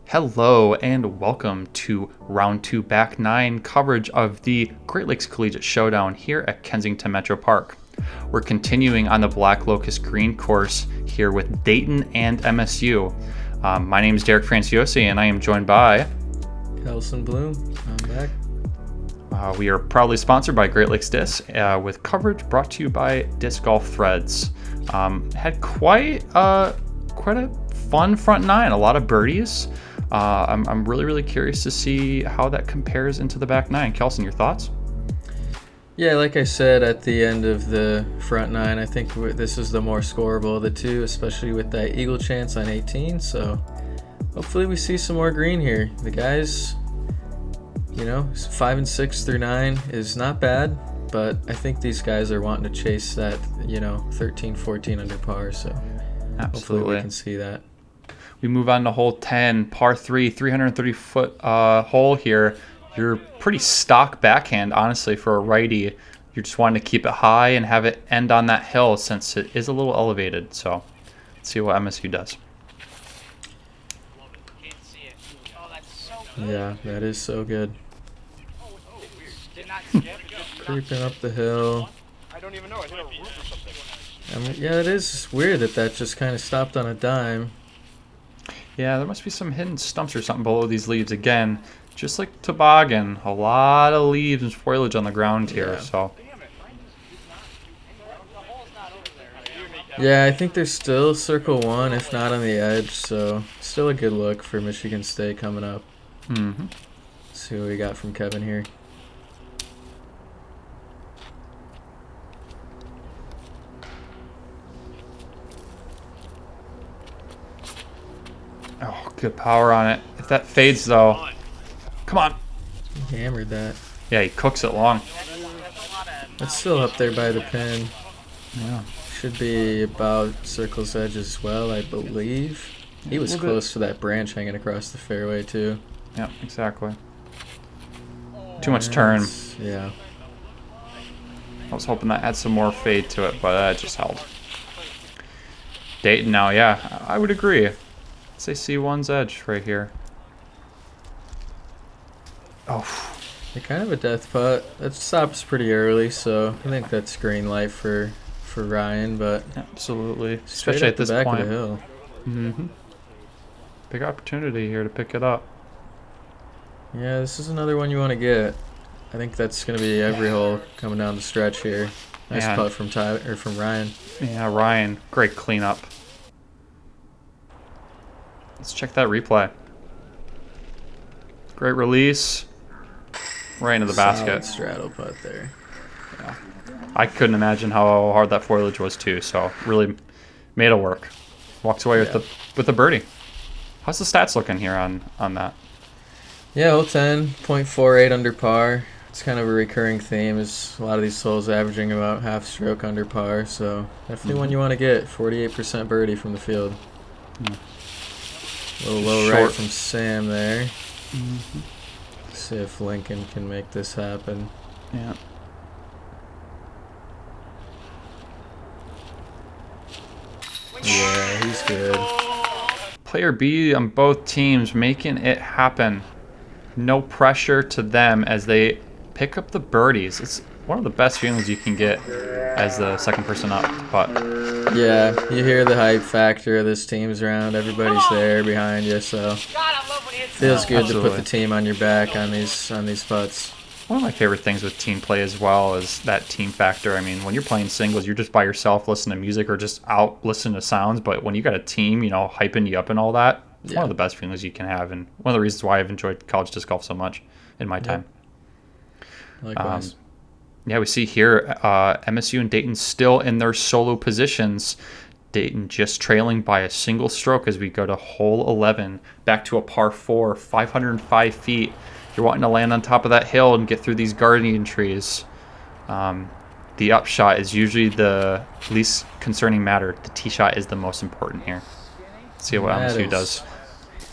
Hello and welcome to Round 2 Back 9 coverage of the Great Lakes Collegiate Showdown here at Kensington Metro Park. We're continuing on the Black Locust Green course here with Dayton and MSU. My name is Derek Franciosi and I am joined by Kelsen Bluhm. I'm back. We are proudly sponsored by Great Lakes Disc with coverage brought to you by Discgolththreads. Had quite a fun front nine, a lot of birdies. I'm really curious to see how that compares into the back nine. Kelsen, your thoughts? Yeah, like I said at the end of the front nine, I think this is the more scoreable of the two, especially with that eagle chance on 18. So hopefully we see some more green here. The guys, 5 and 6 through 9 is not bad, but I think these guys are wanting to chase that, 13, 14 under par. So Absolutely. Hopefully we can see that. We move on to hole 10, par 3, 330-foot hole here. You're pretty stock backhand, honestly, for a righty. You're just wanting to keep it high and have it end on that hill since it is a little elevated. So let's see what MSU does. Yeah, that is so good. Creeping up the hill. I don't even know. I hit a roof or something. Yeah, it is weird that just kind of stopped on a dime. Yeah, there must be some hidden stumps or something below these leaves. Again, just like toboggan, a lot of leaves and foliage on the ground here. Yeah. So Yeah, I think there's still circle one, if not on the edge. So still a good look for Michigan State coming up. Mm-hmm. See what we got from Kevin here. Oh, good power on it. If that fades, though, come on. He hammered that. Yeah, he cooks it long. It's still up there by the pin. Yeah. Should be about circle's edge as well, I believe. He was close to that branch hanging across the fairway, too. Yeah, exactly. Too much turn. Yeah. I was hoping that had some more fade to it, but it just held. Dayton now, yeah, I would agree. Let's say C1's edge right here. Oh. They're kind of a death putt. That stops pretty early, so I think that's green light for Ryan, but Absolutely. Especially at this back point. of the hill. Mm-hmm. Big opportunity here to pick it up. Yeah, this is another one you want to get. I think that's going to be every hole coming down the stretch here. Nice putt from from Ryan. Yeah, Ryan, great cleanup. Let's check that replay. Great release. Right into the basket. Solid straddle putt there. Yeah. I couldn't imagine how hard that foliage was too, so really made it work. Walks away with the birdie. How's the stats looking here on that? Yeah, 10.48 under par. It's kind of a recurring theme. Is a lot of these holes averaging about half stroke under par, so definitely one you want to get. 48% birdie from the field. A little low right from Sam there. See if Lincon can make this happen. Yeah. Yeah, he's good. Player B on both teams making it happen. No pressure to them as they pick up the birdies. It's one of the best feelings you can get as the second person up. But yeah, you hear the hype factor of this team's around. Everybody's there behind you, so feels good to put the team on your back on these putts. One of my favorite things with team play as well is that team factor. I mean, when you're playing singles, you're just by yourself listening to music or just out listening to sounds. But when you got a team, hyping you up and all that, it's one of the best feelings you can have. And one of the reasons why I've enjoyed college disc golf so much in my time. Likewise. Yeah, we see here MSU and Dayton still in their solo positions. Dayton just trailing by a single stroke as we go to hole 11, back to a par 4, 505 feet. You're wanting to land on top of that hill and get through these guardian trees. The upshot is usually the least concerning matter. The tee shot is the most important here. Let's see what MSU does.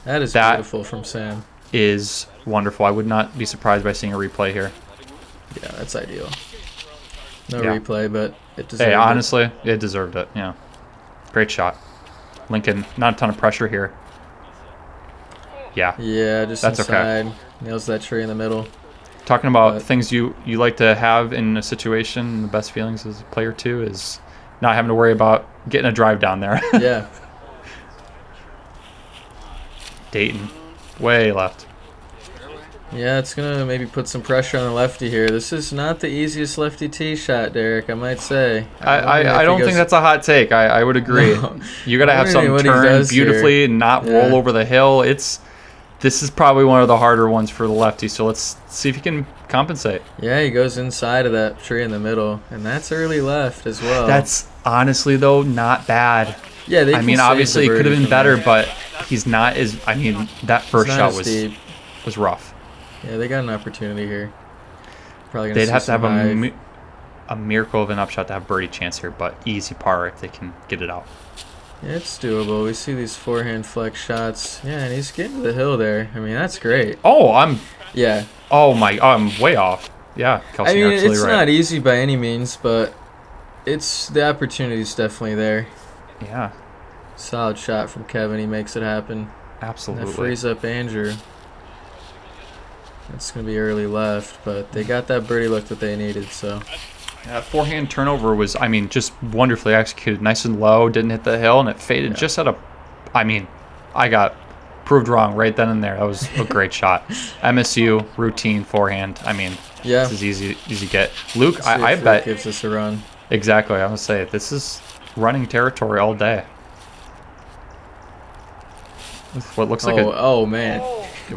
That is beautiful from Sam. Is wonderful. I would not be surprised by seeing a replay here. Yeah, that's ideal. No replay, but it deserved it. Honestly, it deserved it. Yeah. Great shot. Lincon, not a ton of pressure here. Yeah. Yeah, just That's inside. okay. Nails that tree in the middle. Talking about things you like to have in a situation, the best feelings as a player too is not having to worry about getting a drive down there. Yeah. Dayton, way left. Yeah, it's going to maybe put some pressure on the lefty here. This is not the easiest lefty tee shot, Derek, I might say. I don't think that's a hot take. I would agree. No. You got to have something turn beautifully and not roll over the hill. This is probably one of the harder ones for the lefty, so let's see if he can compensate. Yeah, he goes inside of that tree in the middle, and that's early left as well. That's honestly, though, not bad. Yeah, I mean, obviously, it could have been better, but he's not as... I mean, that first shot was rough. Yeah, they got an opportunity here. Probably gonna They'd see have to have some a miracle of an upshot to have birdie chance here, but easy par if they can get it out. Yeah, it's doable. We see these forehand flex shots. Yeah, and he's getting to the hill there. I mean, that's great. Oh, Yeah. Oh, I'm way off. Yeah, Kelsen, I mean, you're absolutely it's right. not easy by any means, but the opportunity's definitely there. Yeah. Solid shot from Kevin. He makes it happen. Absolutely. That frees up Andrew. It's going to be early left, but they got that birdie look that they needed, so. That forehand turnover was, I mean, just wonderfully executed. Nice and low, didn't hit the hill, and it faded just at a... I mean, I got proved wrong right then and there. That was a great shot. MSU, routine forehand. I mean, yeah. This is easy get. Luke, I bet... gives us a run. Exactly, I would say. This is running territory all day. With what looks like Oh, man.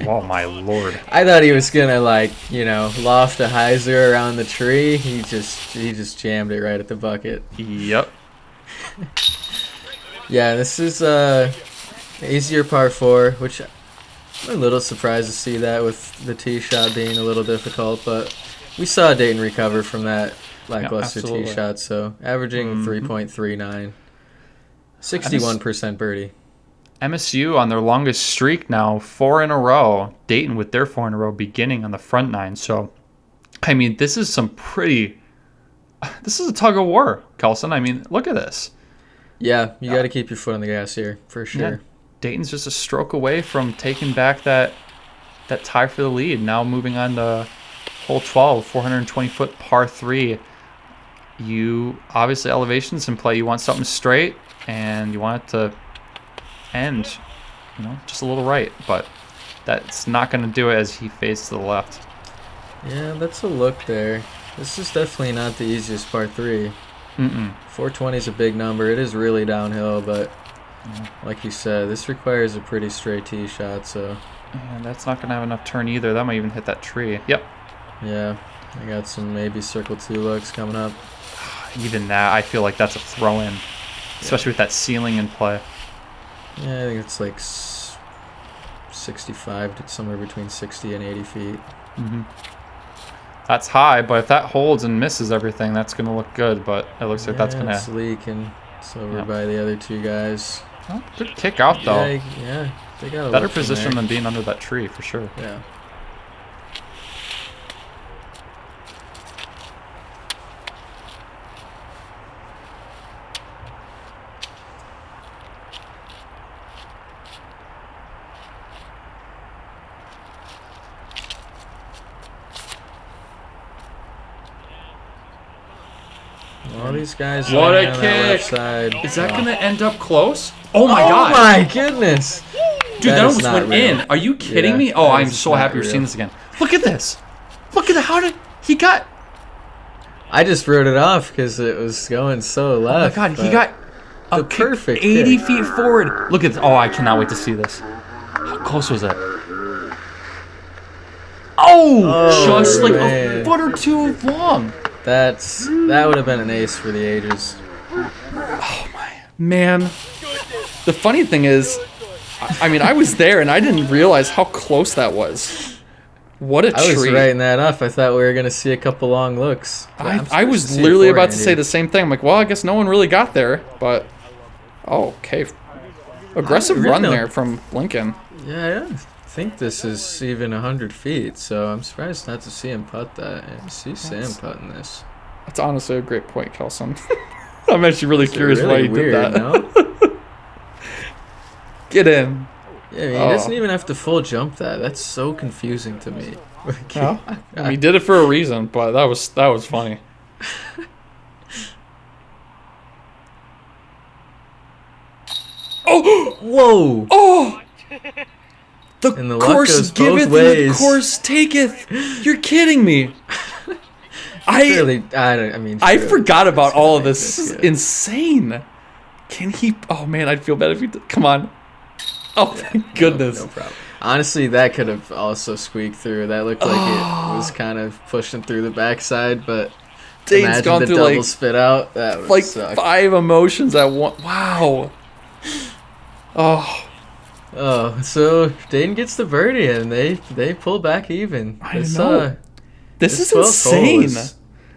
Oh, my Lord. I thought he was going to, loft a hyzer around the tree. He just jammed it right at the bucket. Yep. Yeah, this is easier par 4, which I'm a little surprised to see that with the tee shot being a little difficult, but we saw Dayton recover from that lackluster tee shot, so averaging 3.39. 61% birdie. MSU on their longest streak now, 4 in a row. Dayton with their 4 in a row beginning on the front 9. So, I mean, this is a tug of war, Kelsen. I mean, look at this. Yeah, you got to keep your foot on the gas here, for sure. Yeah, Dayton's just a stroke away from taking back that tie for the lead. Now moving on to hole 12, 420-foot par 3. You, obviously, elevations in play. You want something straight, and you want it to end, just a little right, but that's not going to do it as he fades to the left. Yeah, that's a look there. This is definitely not the easiest par 3. 420 is a big number. It is really downhill, but like you said, this requires a pretty straight tee shot, so. And that's not going to have enough turn either. That might even hit that tree. Yep. Yeah, I got some maybe circle 2 looks coming up. Even that, I feel like that's a throw-in, especially with that ceiling in play. Yeah, I think it's like 65 to somewhere between 60 and 80 feet. That's high, but if that holds and misses everything, that's going to look good, but it looks like that's going to... it's leaking. It's over by the other 2 guys. Oh, good kick out, though. Yeah, they got a better position than being under that tree, for sure. Yeah. All these guys. What a on that kick! left side. Is that going to end up close? Oh my God! Oh my goodness! Dude, that almost went in. Are you kidding me? Oh, I'm so happy you're real. seeing this again. Look at this. Look at how did he got? I just wrote it off because it was going so left. Oh my God, he got a the perfect 80 kick. feet forward. Look at this. Oh, I cannot wait to see this. How close was it? Oh, just like a foot or 2 long. That would have been an ace for the ages. Oh my man. The funny thing is, I mean, I was there and I didn't realize how close that was. What a treat. I was writing that off. I thought we were going to see a couple long looks. I was literally about to say the same thing. I'm like, well, I guess no one really got there, but okay. Aggressive run there from Lincon. Yeah. I think this is even 100 feet, so I'm surprised not to see him putt that. And see Sam putting this. That's honestly a great point, Kelsen. I'm actually really curious why he did that. No? Get in. Yeah, I mean, he doesn't even have to full jump that. That's so confusing to me. Yeah. I mean, he did it for a reason, but that was funny. Oh! Whoa! Oh! And The the luck course goes both giveth and the ways. course taketh. You're kidding me. I forgot about all of this. This is insane. Can he? Oh man, I'd feel bad if he did. Come on. Oh, thank goodness. No problem. Honestly, that could have also squeaked through. That looked like it was kind of pushing through the backside, but Dayton's imagine gone the through double like spit out. That would like suck. 5 emotions at once. Wow. Oh. Oh, so Dayton gets the birdie and they pull back even. I know. This is 12th hole insane. was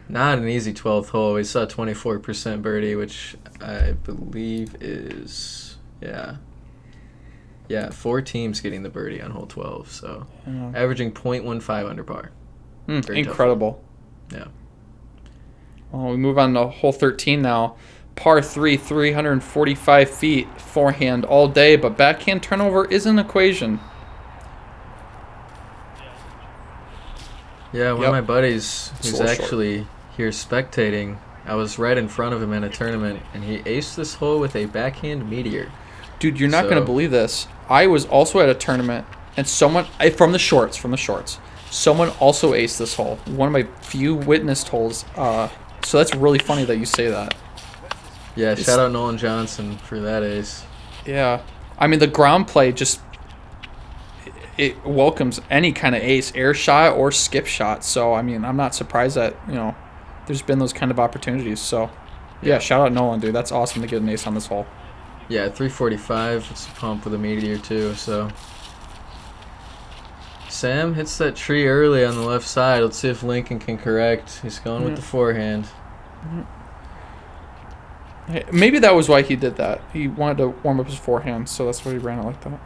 not an easy 12th hole. We saw 24% birdie, which I believe is yeah, 4 teams getting the birdie on hole 12. So averaging .15 under par. Very Incredible. tough. Yeah. Well, we move on to hole 13 now. Par 3, 345 feet, forehand all day, but backhand turnover is an equation. Yeah, one of my buddies who's little actually here spectating, I was right in front of him in a tournament, and he aced this hole with a backhand meteor. Dude, you're not going to believe this. I was also at a tournament, and someone, from the shorts, someone also aced this hole. One of my few witnessed holes. So that's really funny that you say that. Yeah, shout out Nolan Johnson for that ace. Yeah. I mean, the ground play just, it welcomes any kind of ace, air shot or skip shot. So, I mean, I'm not surprised that, there's been those kind of opportunities. So, yeah, shout out Nolan, dude. That's awesome to get an ace on this hole. Yeah, 345. It's a pump with a meteor, too, so. Sam hits that tree early on the left side. Let's see if Lincon can correct. He's going with the forehand. Maybe that was why he did that. He wanted to warm up his forehand, so that's why he ran it like that.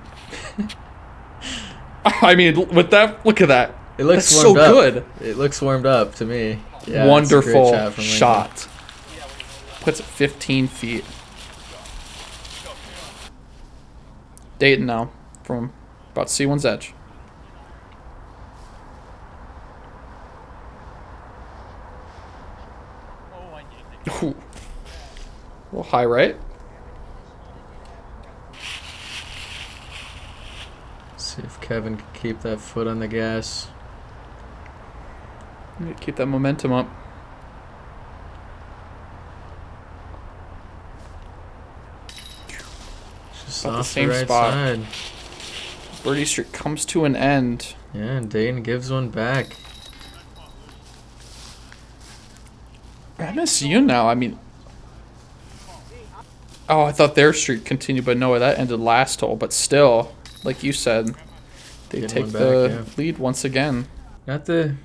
I mean, with that, look at that. It looks that's so up. good. It looks warmed up to me. Yeah, wonderful shot. Puts it 15 feet. Dayton now from about C1's edge. Ooh. A little high, right? See if Kevin can keep that foot on the gas. Keep that momentum up. Just about off the same right spot. side. Birdie streak comes to an end. Yeah, and Dayton gives one back. MSU now, I mean... Oh, I thought their streak continued, but no, that ended last hole. But still, like you said, they take the lead once again. Not the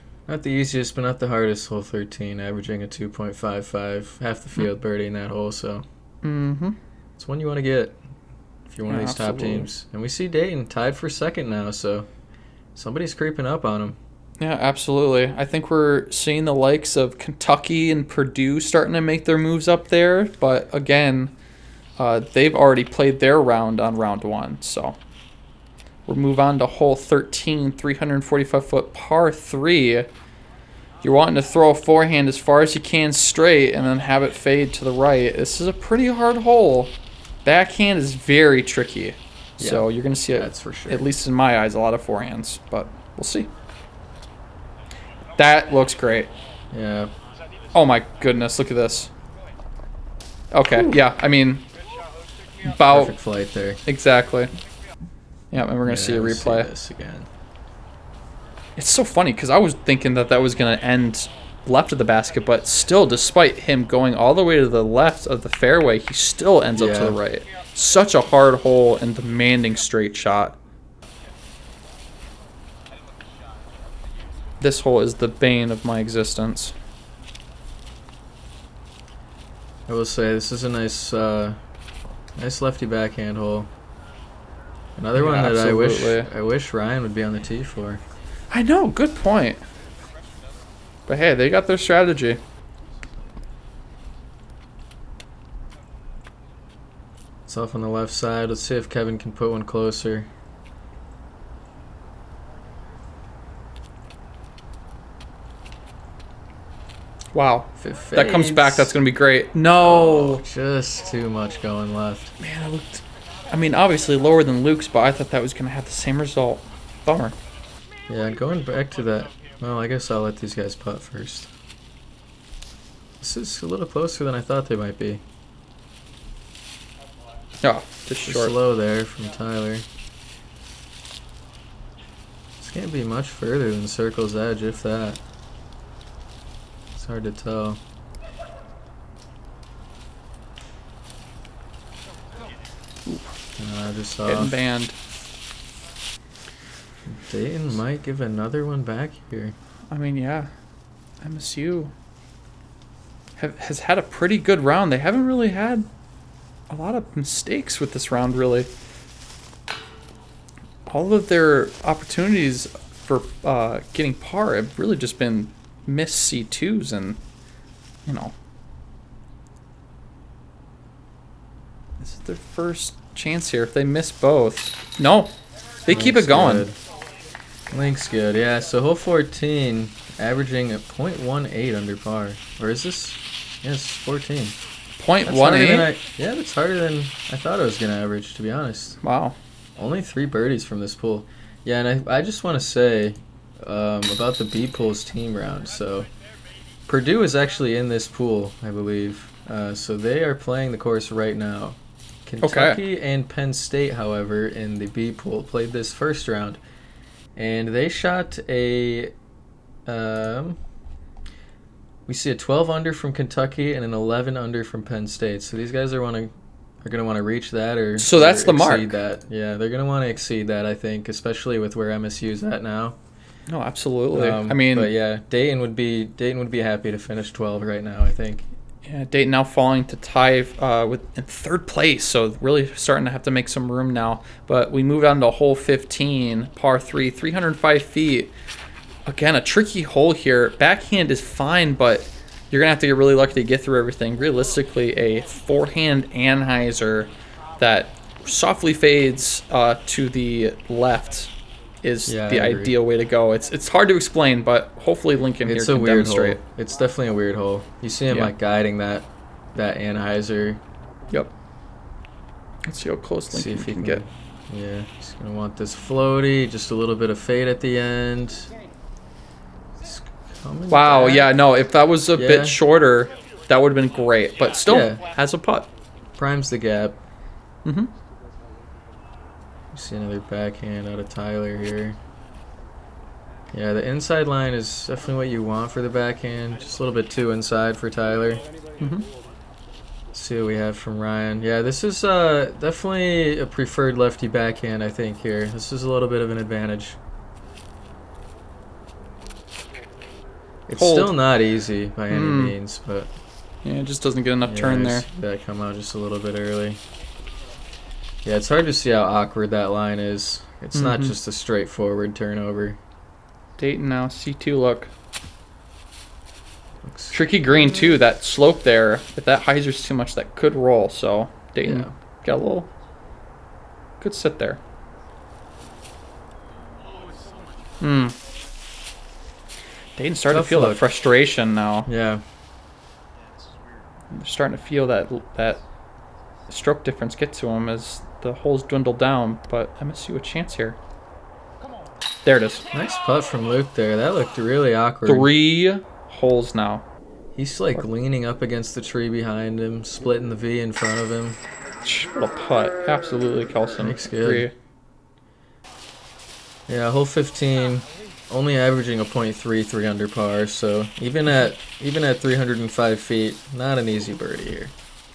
easiest, but not the hardest. Hole 13, averaging a 2.55, half the field birdie in that hole. So it's one you want to get if you're one of these top teams. And we see Dayton tied for second now, so somebody's creeping up on him. Yeah, absolutely. I think we're seeing the likes of Kentucky and Purdue starting to make their moves up there, but again. They've already played their round on round 1, so we'll move on to hole 13, 345-foot par 3. You're wanting to throw a forehand as far as you can straight and then have it fade to the right. This is a pretty hard hole. Backhand is very tricky, so you're going to see it, that's for sure. At least in my eyes, a lot of forehands, but we'll see. That looks great. Yeah. Oh my goodness, look at this. Okay, yeah, I mean... About perfect flight there. Exactly. Yeah, and we're gonna see a replay. See this again. It's so funny because I was thinking that was gonna end left of the basket, but still, despite him going all the way to the left of the fairway, he still ends up to the right. Such a hard hole and demanding straight shot. This hole is the bane of my existence. I will say this is a nice. Nice lefty backhand hole. Another one that I wish Ryan would be on the tee for. I know, good point. But hey, they got their strategy. It's off on the left side. Let's see if Kevin can put one closer. Wow. If it That comes back. fades- That's going to be great. No. Just too much going left. Man, it looked... I mean, obviously lower than Luke's, but I thought that was going to have the same result. Bummer. Yeah, going back to that. Well, I guess I'll let these guys putt first. This is a little closer than I thought they might be. Oh, just short. Slow there from Tyler. This can't be much further than Circle's edge, if that. It's hard to tell. Just Getting off. banned. Dayton might give another one back here. I mean, yeah. MSU has had a pretty good round. They haven't really had a lot of mistakes with this round, really. All of their opportunities for getting par have really just been missed C2s, and, you know, this is their first chance here. If they miss both, no, they keep it going. Good. Link's good, yeah. So hole 14, averaging a .18 under par. Or is this? Yes, 14. Point That's one harder than eight. yeah, that's harder than I thought it was gonna average, to be honest. Wow. Only 3 birdies from this pool. Yeah, and I just want to say about the B pool's team round. So Purdue is actually in this pool, I believe. So they are playing the course right now. Kentucky and Penn State, however, in the B pool played this first round, and they shot a. We see a 12 under from Kentucky and an 11 under from Penn State. So these guys are going to want to reach that, or So that's the mark. exceed that. Yeah, they're going to want to exceed that, I think, especially with where MSU's at now. No, absolutely. I mean, but yeah, Dayton would be happy to finish 12 right now, I think. yeah, Dayton now falling to tie with in third place, so really starting to have to make some room now. But we move on to hole 15, par 3, 305 feet. Again, a tricky hole here. Backhand is fine, but you're going to have to get really lucky to get through everything. Realistically, a forehand Anheuser that softly fades to the left is Yeah, the I agree. ideal way to go. It's hard to explain, but hopefully Lincon here It's a can weird demonstrate. hole. It's definitely a weird hole. You see him Yeah. like guiding that Anheuser. Yep. Let's see how close See Lincon if he can can get. Yeah, he's gonna want this floaty. Just a little bit of fade at the end. He's coming Wow, back. yeah, no, if that was a Yeah. bit shorter, that would have been great. But still, Yeah. has a putt. Primes the gap. Mm-hmm. You see another backhand out of Tyler here. Yeah, the inside line is definitely what you want for the backhand. Just a little bit too inside for Tyler. Mm-hmm. Let's see what we have from Ryan. Yeah, this is definitely a preferred lefty backhand, I think, here. This is a little bit of an advantage. It's Hold. still not easy by any means, but Yeah, it just doesn't get enough yeah, turn I there. see that come out just a little bit early. Yeah, it's hard to see how awkward that line is. It's not Mhm. just a straightforward turnover. Dayton now, C2 look. Looks, Tricky green too, that slope there. If that hyzer's too much, that could roll. So Dayton Yeah. got a little good sit there. Dayton's starting Tough to feel that look. frustration now. yeah. They're starting to feel that stroke difference get to him as the holes dwindle down. But MSU a chance here. There it is. Nice putt from Luke there. That looked really awkward. 3 holes now. He's like leaning up against the tree behind him, splitting the V in front of him. What a putt. Absolutely, Kelsen. Looks good. Yeah, hole 15, only averaging a .33 under par, so even at 305 feet, not an easy birdie here.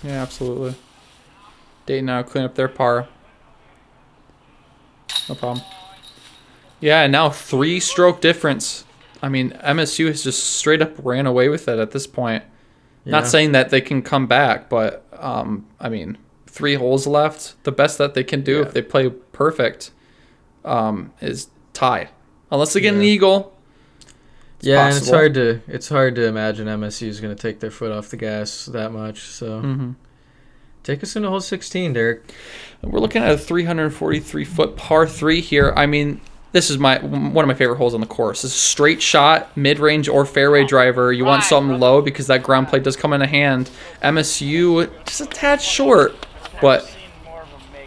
Yeah, absolutely. Dayton now clean up their par. No problem. Yeah, and now 3-stroke difference. I mean, MSU has just straight up ran away with it at this point. Yeah. Not saying that they can come back, but I mean, 3 holes left. The best that they can do if they play perfect is tie, unless they get an eagle. Yeah, and possible. it's hard to imagine MSU is going to take their foot off the gas that much. So take us into hole 16, Derek. We're looking at a 343-foot par 3 here. I mean, this is one of my favorite holes on the course. It's a straight shot, mid-range or fairway driver. You want something low because that ground plate does come in hand. MSU just a tad short, but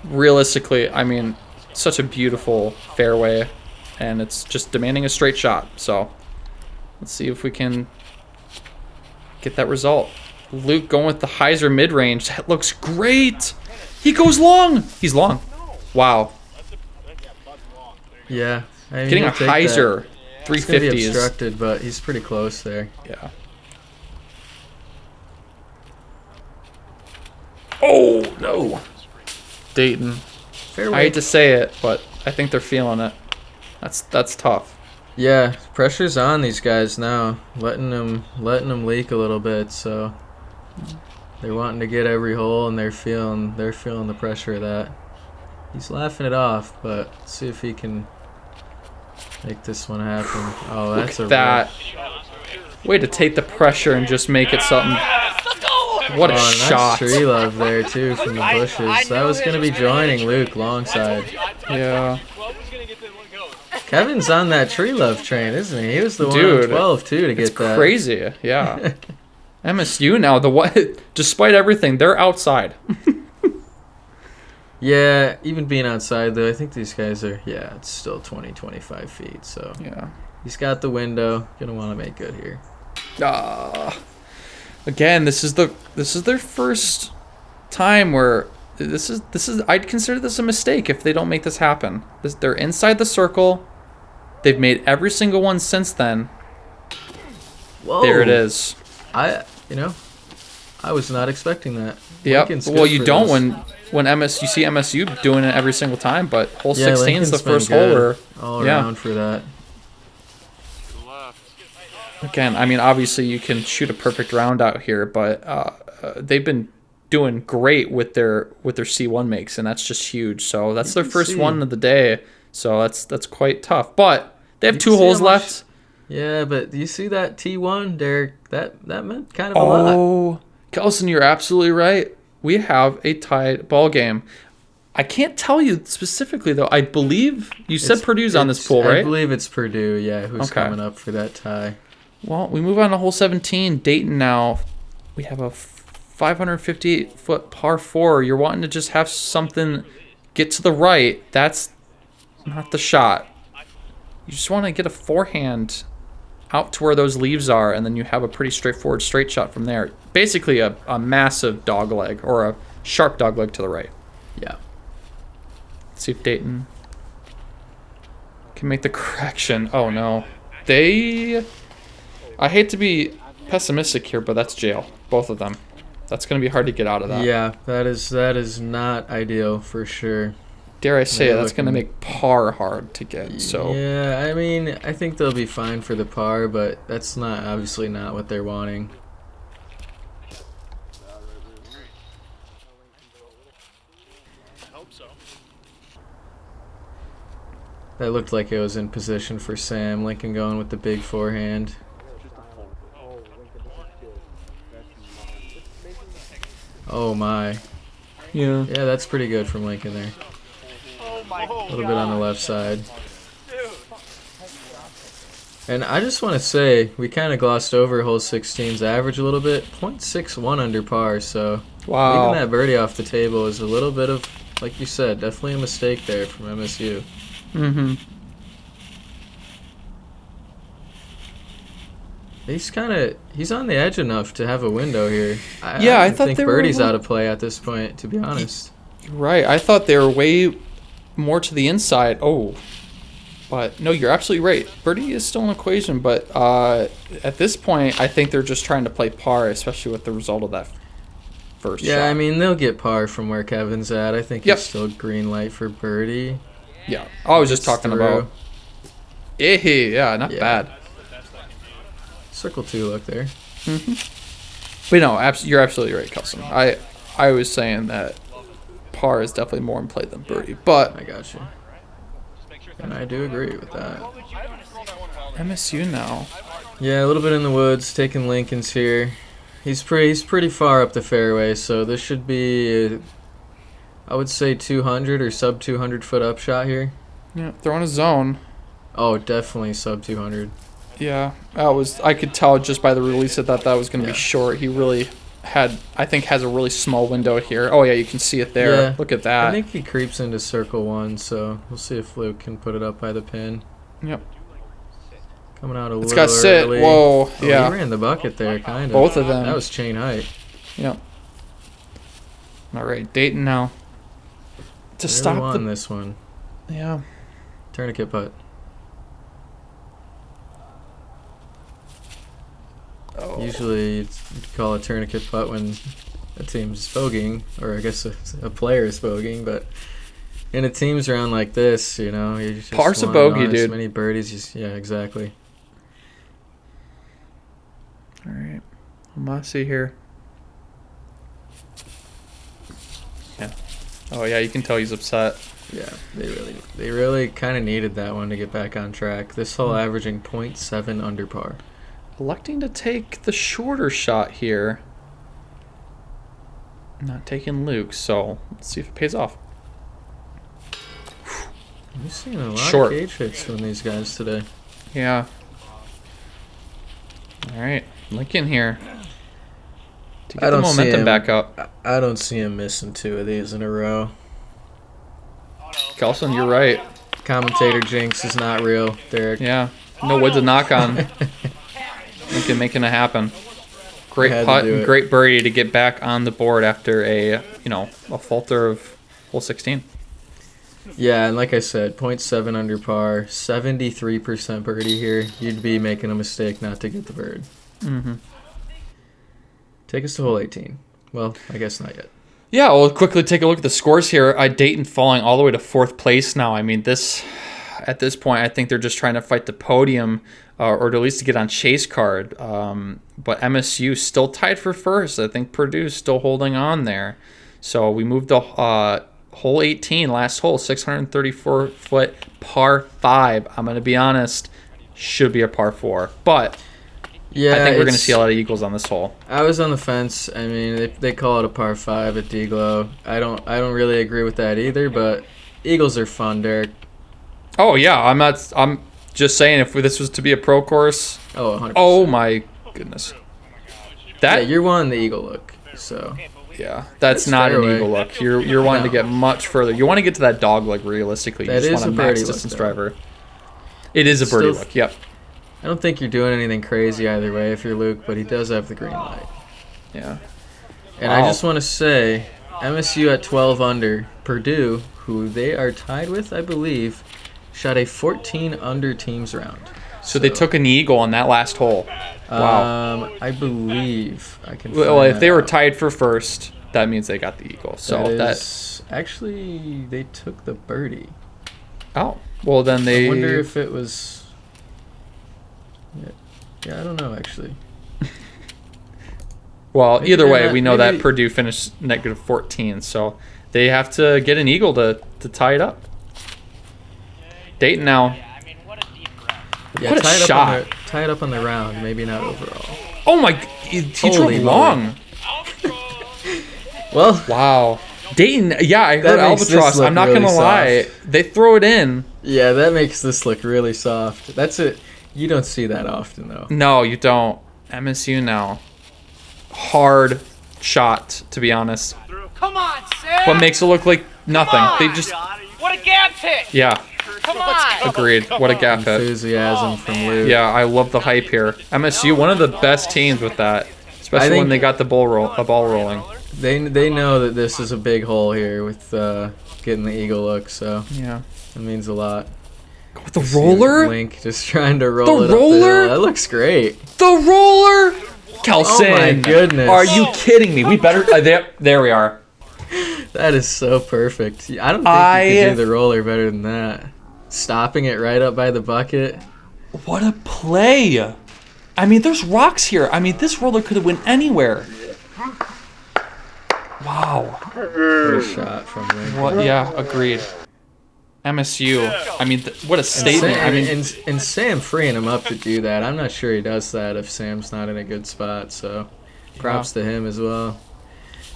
realistically, I mean, such a beautiful fairway, and it's just demanding a straight shot. So let's see if we can get that result. Luke going with the Heiser mid-range. That looks great. He goes long. He's long. Wow. Yeah. I mean, Getting a Heiser 350 is obstructed, but he's pretty close there. Yeah. Oh, no. Dayton. Fairway. I hate to say it, but I think they're feeling it. That's tough. Yeah, pressure's on these guys now, letting them leak a little bit. So they're wanting to get every hole, and they're feeling the pressure of that. He's laughing it off, but let's see if he can make this one happen. Oh, that's Look at that. Way to take the pressure and just make it something. What a shot. Nice tree love there, too, from the bushes. That was going to be joining Luke long side. Yeah. Kevin's on that tree love train, isn't he? He was the one on 12, too, to get that. It's crazy, yeah. MSU now, despite everything, they're outside. Yeah, even being outside, though, I think these guys are, yeah, it's still 20, 25 feet, so. Yeah. He's got the window. Gonna want to make good here. Again, this is their first time where this is I'd consider this a mistake if they don't make this happen. They're inside the circle. They've made every single one since then. Whoa. There it is. I was not expecting that. Yep. Well, you don't when you see MSU doing it every single time, but hole 16 is the first hole all around for that. Again, I mean, obviously you can shoot a perfect round out here, but they've been doing great with their C1 makes, and that's just huge. So that's their first one of the day. So that's quite tough. But they have 2 holes left. Yeah, but do you see that T1, Derek? That meant kind of a lot. Oh, Kelsen, you're absolutely right. We have a tied ball game. I can't tell you specifically, though. I believe you said Purdue's on this pool, right? I believe it's Purdue, yeah, who's coming up for that tie. Well, we move on to hole 17. Dayton now. We have a 558-foot par 4. You're wanting to just have something get to the right. That's not the shot. You just want to get a forehand out to where those leaves are, and then you have a pretty straightforward straight shot from there. Basically a massive dog leg, or a sharp dog leg to the right. Yeah. Let's see if Dayton can make the correction. Oh, no. I hate to be pessimistic here, but that's jail. Both of them. That's going to be hard to get out of that. Yeah, that is not ideal for sure. Dare I say it, that's going to make par hard to get. So yeah, I mean, I think they'll be fine for the par, but that's obviously not what they're wanting. I hope so. That looked like it was in position for Sam. Lincon going with the big forehand. Oh my. yeah. Yeah, that's pretty good from Lincon there. A little bit on the left side. And I just want to say, we kind of glossed over hole 16's average a little bit. 0.61 under par, so Wow. leaving that birdie off the table is a little bit of, like you said, definitely a mistake there from MSU. Mm-hmm. He's on the edge enough to have a window here. I thought think they were birdie's out of play at this point, to be honest. Right. I thought they were way more to the inside. Oh. But no, you're absolutely right. Birdie is still an equation, but at this point, I think they're just trying to play par, especially with the result of that first shot. Yeah, I mean, they'll get par from where Kevin's at. I think it's still green light for birdie. Yeah. I was just talking about. Yeah, not bad. Circle 2 look there. Mm-hmm. But no, you're absolutely right, Kelsen. I was saying that par is definitely more in play than birdie, but I got you. And I do agree with that. MSU now. Yeah, a little bit in the woods, taking Lincoln's here. He's pretty far up the fairway, so this should be, I would say 200 or sub 200 foot up shot here. Yeah, throwing a zone. Oh, definitely sub 200. Yeah, I could tell just by the release that was going to be short. He really I think has a really small window here. Oh yeah, you can see it there. Yeah, Look at that. I think he creeps into circle 1, so we'll see if Luke can put it up by the pin. Yep. Coming out a It's little got sit. early. Whoa, Oh, yeah. He ran the bucket there, kind of. Both of them. That was chain height. Yep. All right, Dayton now. To Really stop won this one. Yeah. Tourniquet putt. Oh. Usually you'd call a tourniquet putt when a team's bogeying, or I guess a player is bogeying, but in a team's round like this, you know, you just Par's a want bogey, as dude. many birdies. Yeah, exactly. All right. Almassy here. Yeah. Oh yeah, you can tell he's upset. Yeah, they really kind of needed that one to get back on track. This hole averaging 0.7 under par. Electing to take the shorter shot here. Not taking Luke, so let's see if it pays off. We've seen a lot Short. of cage hits from these guys today. Yeah. All right, Lincon here. To get the momentum back up. I don't see him missing 2 of these in a row. Kelsen, you're right. Commentator jinx is not real, Derek. Yeah. No wood to knock on. Lincon making it happen. Great Had to putt do and it. great birdie to get back on the board after a falter of hole 16. Yeah, and like I said, 0.7 under par, 73% birdie here. You'd be making a mistake not to get the bird. Mm-hmm. Take us to hole 18. Well, I guess not yet. Yeah, we'll quickly take a look at the scores here. Dayton falling all the way to 4th place now. I mean, at this point, I think they're just trying to fight the podium or at least to get on chase card. But MSU still tied for 1st. I think Purdue's still holding on there. So we moved to hole 18, last hole, 634-foot par 5. I'm going to be honest, should be a par 4. But Yeah, I think we're going to see a lot of eagles on this hole. I was on the fence. I mean, they call it a par 5 at D-Glow. I don't really agree with that either, but eagles are fun, Derek. Oh, yeah. I'm just saying if this was to be a pro course. Oh, 100%. Oh, my goodness. Yeah, That you're wanting the eagle look, so. Yeah, that's not an fairway. eagle look. You're wanting to get much further. You want to get to that dog leg realistically. You That just is want a a max birdie look, distance though. driver. It is a birdie Still- look. Yep. I don't think you're doing anything crazy either way if you're Luke, but he does have the green light. Yeah. And Wow. I just want to say, MSU at 12 under, Purdue, who they are tied with, I believe, shot a 14 under teams round. So they took an eagle on that last hole. Wow. I believe I can. Well, find if they that were out. tied for 1st, that means they got the eagle. So That actually they took the birdie. oh, well then they I wonder if it was. Yeah, I don't know actually. Well, Maybe either they're way, not- we know that maybe- Purdue finished negative 14, so they have to get an eagle to tie it up. Dayton now. Yeah, What a tie it shot. Up tie it up on the round, maybe not overall. Oh my, he drove Holy long. Well, Wow. Dayton, yeah, I heard That makes this Albatross. look I'm not really going to lie. soft. They throw it in. yeah, that makes this look really soft. That's it. You don't see that often though. No, you don't. MSU now. Hard shot, to be honest. Come on, Sam. What makes it look like nothing? They just, What a gap hit. yeah, Come on. agreed. What a gap hit. Enthusiasm from Luke. Yeah, I love the hype here. MSU, one of the best teams with that, especially think- when they got the ball rolling. They know that this is a big hole here with getting the eagle look, so Yeah. it means a lot. With the roller? Link just trying to roll The it up roller? the hill. That looks great. The roller? Kelsen. Oh my goodness. Are you kidding me? We better. There we are. That is so perfect. I don't think you could do the roller better than that. Stopping it right up by the bucket. What a play. I mean, there's rocks here. I mean, this roller could have went anywhere. Wow. What a shot from Link. What? Yeah, agreed. MSU. I mean, what a statement. I mean, and Sam freeing him up to do that. I'm not sure he does that if Sam's not in a good spot. So, props to him as well.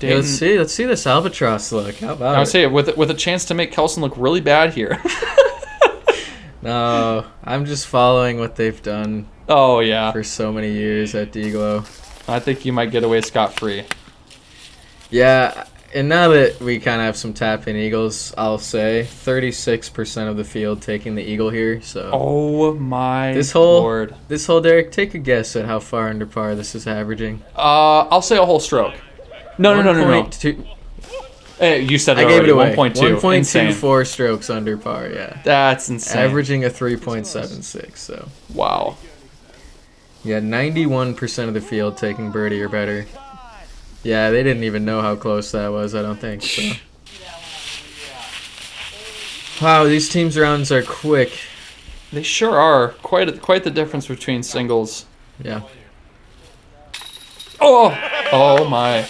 Yeah, Dayton, let's see this albatross look. How about I it? would say with a chance to make Kelsen look really bad here. No, I'm just following what they've done Oh, yeah. for so many years at Deglo. I think you might get away scot-free. Yeah, and now that we kind of have some tap-in eagles, I'll say 36% of the field taking the eagle here. So Oh, my this hole, Lord. Derek, take a guess at how far under par this is averaging. I'll say a whole stroke. No. 1.2 Hey, you said it I gave it already. away. 1.2. Insane. 1.24 strokes under par, yeah. That's insane. Averaging a 3.76, so. Wow. Yeah, 91% of the field taking birdie or better. Yeah, they didn't even know how close that was, I don't think. So. Wow, these teams rounds are quick. They sure are. Quite the difference between singles. Yeah. Oh my.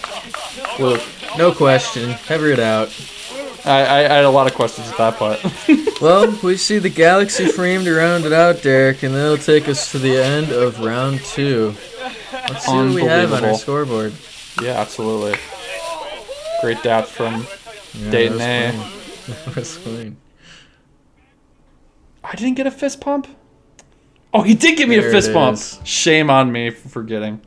Look, No question. Cover it out. I had a lot of questions at that putt. Well, we see the galaxy frame to round it out, Derek, and that'll take us to the end of round 2. Let's see what we have on our Unbelievable. scoreboard. Yeah, absolutely. Great depth from Yeah, Dayton. that was clean. That was clean. I didn't get a fist pump? Oh, he did give me There a fist it bump. is. Shame on me for forgetting.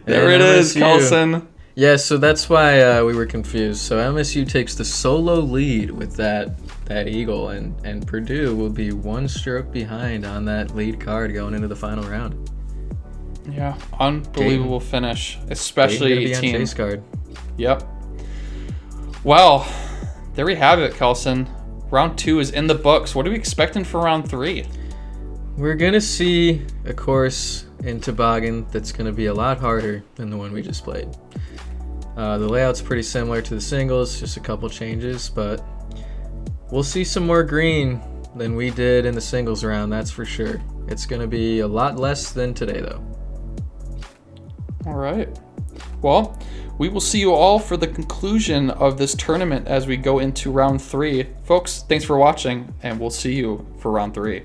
There And it is, MSU. Kelsen. Yeah, so that's why we were confused. So MSU takes the solo lead with that eagle, and Purdue will be 1 stroke behind on that lead card going into the final round. Yeah, unbelievable finish, Dayton especially gonna be on 18. chase card. Yep. Well, there we have it, Kelsen. Round 2 is in the books. What are we expecting for round 3? We're gonna see a course in Toboggan that's gonna be a lot harder than the one we just played. The layout's pretty similar to the singles, just a couple changes, but we'll see some more green than we did in the singles round, that's for sure. It's gonna be a lot less than today, though. All right. Well, we will see you all for the conclusion of this tournament as we go into round 3. Folks, thanks for watching, and we'll see you for round 3.